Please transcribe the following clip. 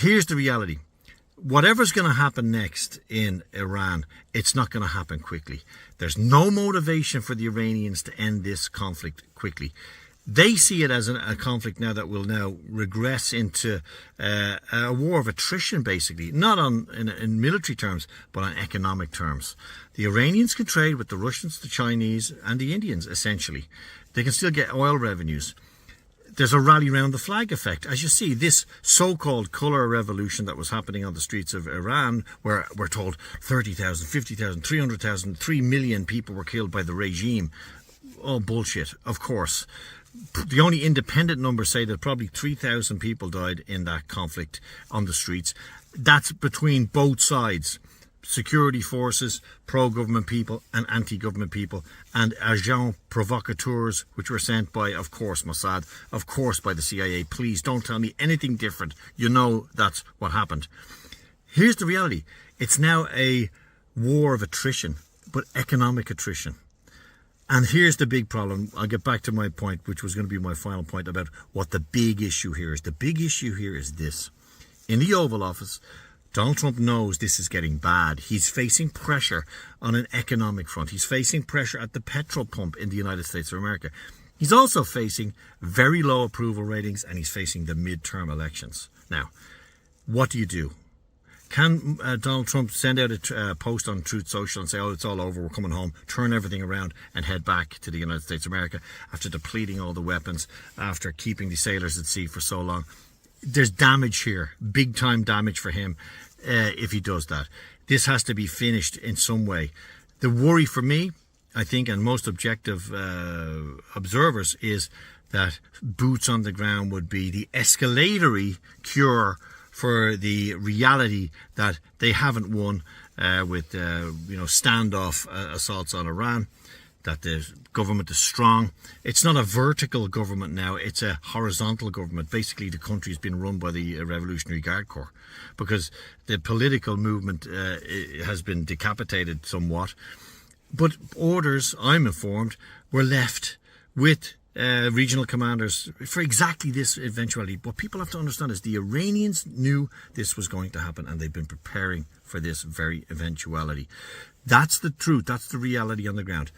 here's the reality. Whatever's going to happen next in Iran, it's not going to happen quickly. There's no motivation for the Iranians to end this conflict quickly. They see it as a conflict now that will now regress into a war of attrition, basically, not in military terms, but on economic terms. The Iranians can trade with the Russians, the Chinese, and the Indians, essentially. They can still get oil revenues. There's a rally round the flag effect. As you see, this so-called colour revolution that was happening on the streets of Iran, where we're told 30,000, 50,000, 300,000, 3 million people were killed by the regime. Oh, bullshit, of course. The only independent numbers say that probably 3,000 people died in that conflict on the streets. That's between both sides. Security forces, pro-government people and anti-government people, and agents provocateurs, which were sent by, of course, Mossad, of course, by the CIA. Please don't tell me anything different. You know that's what happened. Here's the reality. It's now a war of attrition, but economic attrition. And here's the big problem. I'll get back to my point, which was going to be my final point about what the big issue here is. The big issue here is this. In the Oval Office, Donald Trump knows this is getting bad. He's facing pressure on an economic front. He's facing pressure at the petrol pump in the United States of America. He's also facing very low approval ratings, and he's facing the midterm elections. Now, what do you do? Can Donald Trump send out a post on Truth Social and say, oh, it's all over, we're coming home, turn everything around and head back to the United States of America after depleting all the weapons, after keeping the sailors at sea for so long? There's damage here, big time damage for him if he does that. This has to be finished in some way. The worry for me, I think, and most objective observers, is that boots on the ground would be the escalatory cure for the reality that they haven't won with standoff assaults on Iran, that the government is strong. It's not a vertical government now, it's a horizontal government. Basically, the country has been run by the Revolutionary Guard Corps because the political movement has been decapitated somewhat. But orders, I'm informed, were left with regional commanders for exactly this eventuality. What people have to understand is the Iranians knew this was going to happen, and they've been preparing for this very eventuality. That's the truth. That's the reality on the ground.